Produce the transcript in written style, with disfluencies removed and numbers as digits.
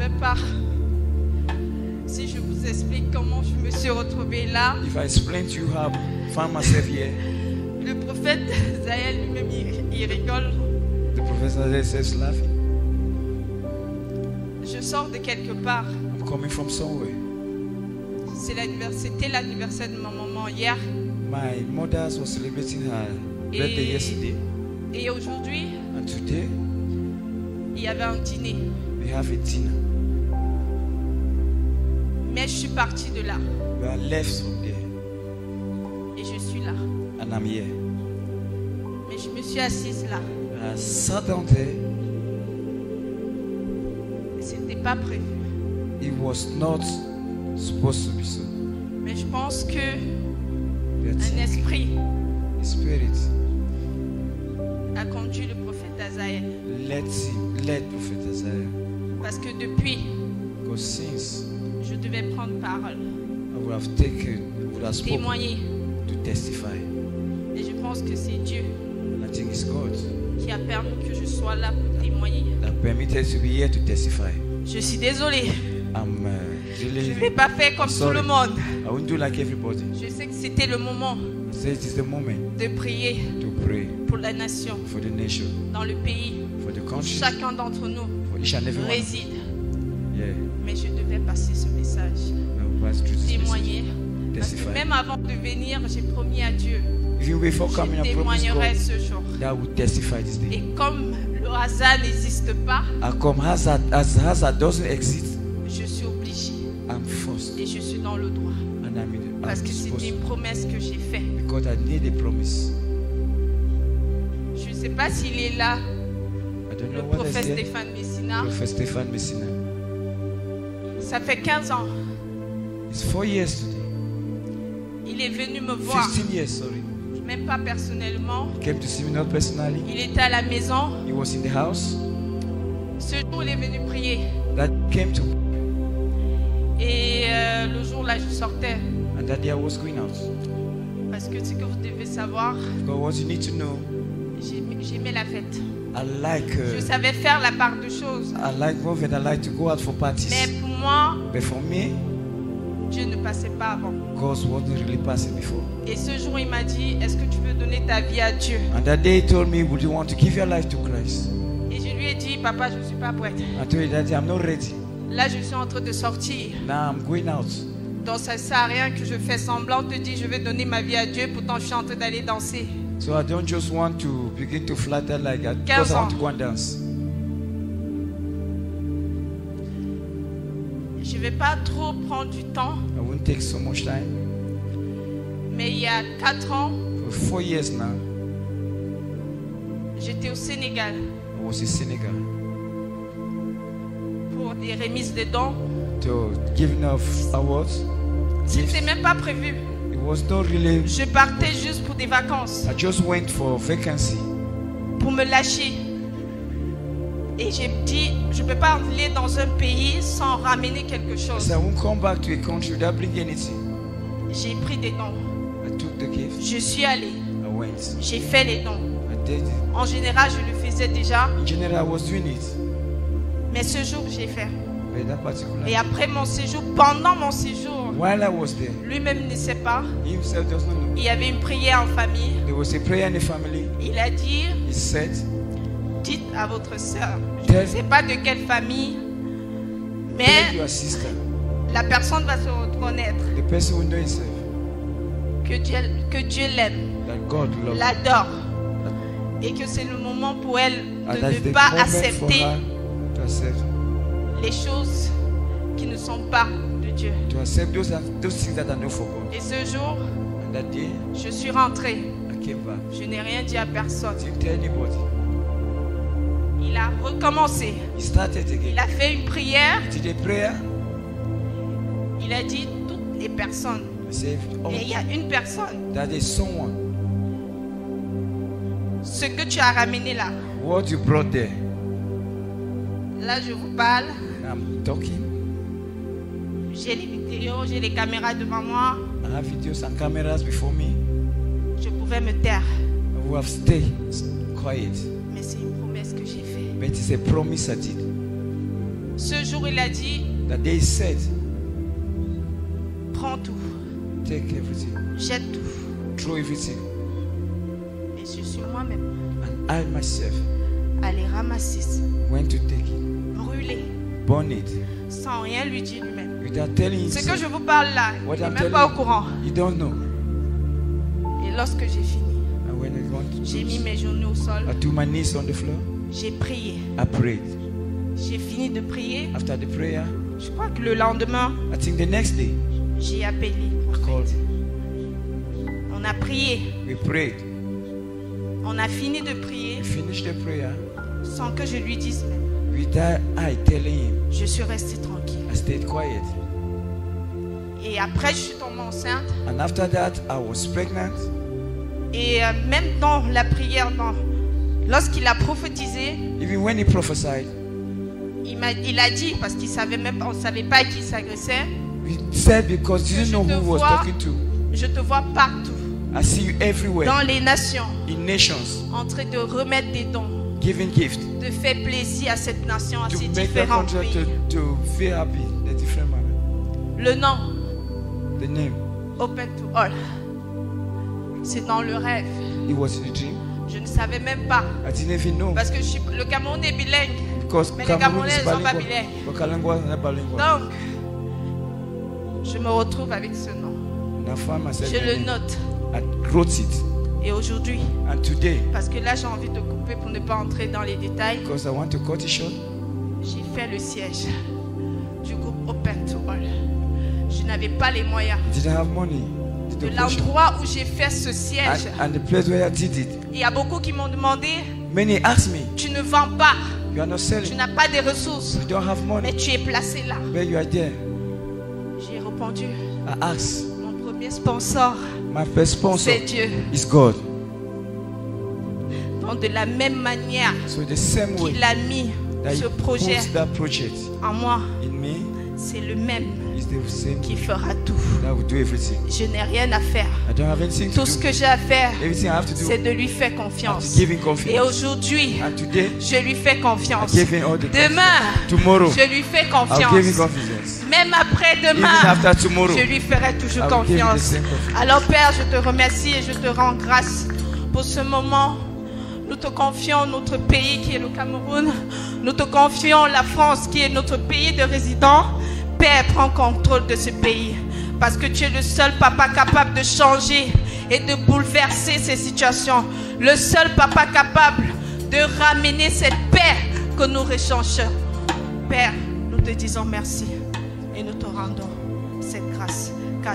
sais pas si je vous explique comment je me suis retrouvée là. If I explain to you how I found myself here, Le prophète Zaël lui-même, il rigole. the professor says laughing. Je sors de quelque part. I'm coming from somewhere. C'était l'anniversaire de ma maman hier. My mother was celebrating her birthday yesterday, Et aujourd'hui, and today il y avait un dîner. we have a dinner. Mais je suis partie de là. We are left from there, Et je suis là. and I'm here. Mais je me suis assise là. I sat down there. C'était pas prévu. It was not supposed to be so. Mais je pense que But un esprit the Spirit a conduit le prophète Azaël. led Prophet Isaiah. Parce que depuis, Because since je devais prendre parole, I would have spoken témoigner. to testify. Et je pense que c'est Dieu And I think it's God qui a permis que je sois là pour témoigner. that permitted to be here to testify. Je suis désolée. I'm Je ne really vais pas faire comme tout sorry. le monde. I won't do like everybody. Je sais que c'était le moment I say it is the moment de prier to pray pour la nation, for the nation, dans le pays for the où country, chacun d'entre nous for each and every one. réside. Yeah, Mais je devais passer ce message, I will pass through this témoigner. message. Parce que Testify. même avant de venir, j'ai promis à Dieu, Even before coming, je I promise témoignerai God ce jour. that I will testify this day. Et comme le hasard n'existe pas, And come hazard doesn't exist, je suis obligée I'm forced, et je suis dans le droit. and I'm Parce que supposed c'était une to, promesse que j'ai faite. because I need a promise. Je ne sais pas s'il est là, I don't le know what I prophète said. Stéphane Messina. Prophet Stephen Messina. Ça fait 15 ans. It's 4 years today. Il est venu me voir, 15 years, sorry. même pas personnellement. He came to see me not personally. Il était à la maison. He was in the house. Ce jour, il est venu prier. That came to, Et le jour-là, je sortais. and that day I was going out. Parce que ce que vous devez savoir, Because what you need to know, j'aimais la fête. I like Je savais faire la part de choses. moving. I like to go out for parties. Mais pour moi, But for me, Dieu ne passait pas avant. God wasn't really passing before. Et ce jour, il m'a dit, est-ce que tu veux donner ta vie à Dieu? And that day he told me, would you want to give your life to Christ? Et je lui ai dit, papa, je ne suis pas prête. I told you that I'm not ready. Là, je suis en train de sortir. Now I'm going out. Donc, ça ne sert à rien que je fais semblant de dire, je vais donner ma vie à Dieu. Pourtant, je suis en train d'aller danser. So I don't just want to begin to flatter like that, 15 because I want ans. to go and dance. Je ne vais pas trop prendre du temps. I won't take so much time. Mais il y a 4 ans, For 4 years now, j'étais au Sénégal I was in Senegal pour des remises de dons. to giving off awards. Ce n'était même pas prévu. It was not really. Je partais juste pour des vacances, I just went for vacancy. pour me lâcher. Et j'ai dit, je ne peux pas aller dans un pays sans ramener quelque So chose. I won't come back to a country without bringing anything. J'ai pris des dons. I took the gift. Je suis allée. I went. J'ai fait les dons. I did it. En général, je le faisais déjà. In general, I was doing it. Mais ce jour, j'ai fait. But that particular. Et après mon séjour, pendant mon séjour, While I was there, lui-même ne sait pas. he himself does not know. Il y avait une prière en famille. There was a prayer in the family. Il a dit, He said, dites à votre sœur, je ne sais pas de quelle famille, tell mais your sister, la personne va se reconnaître the person will know himself, que Dieu l'aime, that God loves her. l'adore, et que c'est le moment pour elle And de that's ne the pas moment for accepter her to accept, les choses qui ne sont pas de Dieu. those things that are not for God. Et ce jour, And that day, je suis rentrée. I came back. Je n'ai rien dit à personne. Didn't tell anybody. Il a recommencé. He started Il again. a fait une prière. He did a prayer. Il a dit toutes les personnes. He said, oh, Et il y a une personne. that is someone. Ce que tu as ramené là. What you brought there. Là, je vous parle. I'm talking. J'ai les vidéos, j'ai les caméras devant moi. I have videos and cameras before me. Je pouvais me taire. I would have stayed quiet. Mais c'est une promesse que j'ai faite. But it's a promise I did. Ce jour, il a dit, that they said, prends tout, take everything, jette tout. throw everything. Et je suis moi-même And I myself allé ramasser, went to take it, brûler, burn it, sans rien lui dire lui-même. without telling him. Ce que je vous parle là, What il n'est I'm même telling pas au courant. you don't know. Et lorsque j'ai fini, And when I want to j'ai mis choose, mes genoux au sol, I threw my knees on the floor. j'ai prié. I prayed. J'ai fini de prier. After the prayer, Je crois que le lendemain, I think the next day, j'ai appelé. I called. On a prié. We prayed. On a fini de prier We finished the prayer sans que je lui dise même. without I telling him. Je suis restée tranquille. I stayed quiet. Et après, je suis tombée enceinte. And after that, I was pregnant. Et même dans la prière, lorsqu'il a prophétisé, Even when he prophesied, il a dit, parce qu'il savait même pas, on ne savait pas à qui il s'agressait, he said, because you didn't know who was talking to. je te vois partout, I see you everywhere, dans les nations, in nations, en train de remettre des dons, giving gifts, de faire plaisir à cette nation, à to ces make the différents country pays. to feel happy, the different manner. Le nom, The name, Open to All, c'est dans le rêve. it was in a dream. Je ne savais même pas, I didn't even know. parce que le Cameroun est bilingue. Because Mais les Cameroon Camerounais is ne sont pas bilingual. bilingues. But Kalangwa is not bilingual. Donc, je me retrouve avec ce nom. And I found myself Je in le it. note. I wrote it. Et aujourd'hui, And today, parce que là j'ai envie de couper pour ne pas entrer dans les détails, because I want to cut it short, j'ai fait le siège du groupe Open to All. Je n'avais pas les moyens. I didn't have money. De l'endroit où j'ai fait ce siège, And the place where I did it, il y a beaucoup qui m'ont demandé, many asked me, tu ne vends pas, you are not tu selling, n'as pas de ressources, you don't have mais money, tu es placé là. where you are there. J'ai répondu, I asked, mon premier sponsor, my first sponsor c'est Dieu. is God. Donc de la même manière So the same way qu'il a mis that ce He projet puts that project en moi, in me c'est le même is the same qui fera tout. that will do everything. Je n'ai rien à faire. I don't have anything to Tout ce do. que j'ai à faire, Everything I have to do c'est de lui faire I have confiance. to give him Et confidence. aujourd'hui, And today, je lui fais I confiance. give him all the Demain, confidence. Tomorrow, je lui fais I'll give him confiance. confidence. Même Even après-demain, after tomorrow, je lui ferai toujours I will give you the confiance. same confidence. Alors Père, je te remercie et je te rends grâce pour ce moment. Nous te confions notre pays qui est le Cameroun. Nous te confions la France qui est notre pays de résidence. Père, prends contrôle de ce pays. Parce que tu es le seul papa capable de changer et de bouleverser ces situations. Le seul papa capable de ramener cette paix que nous recherchons. Père, nous te disons merci et nous te rendons cette grâce. Car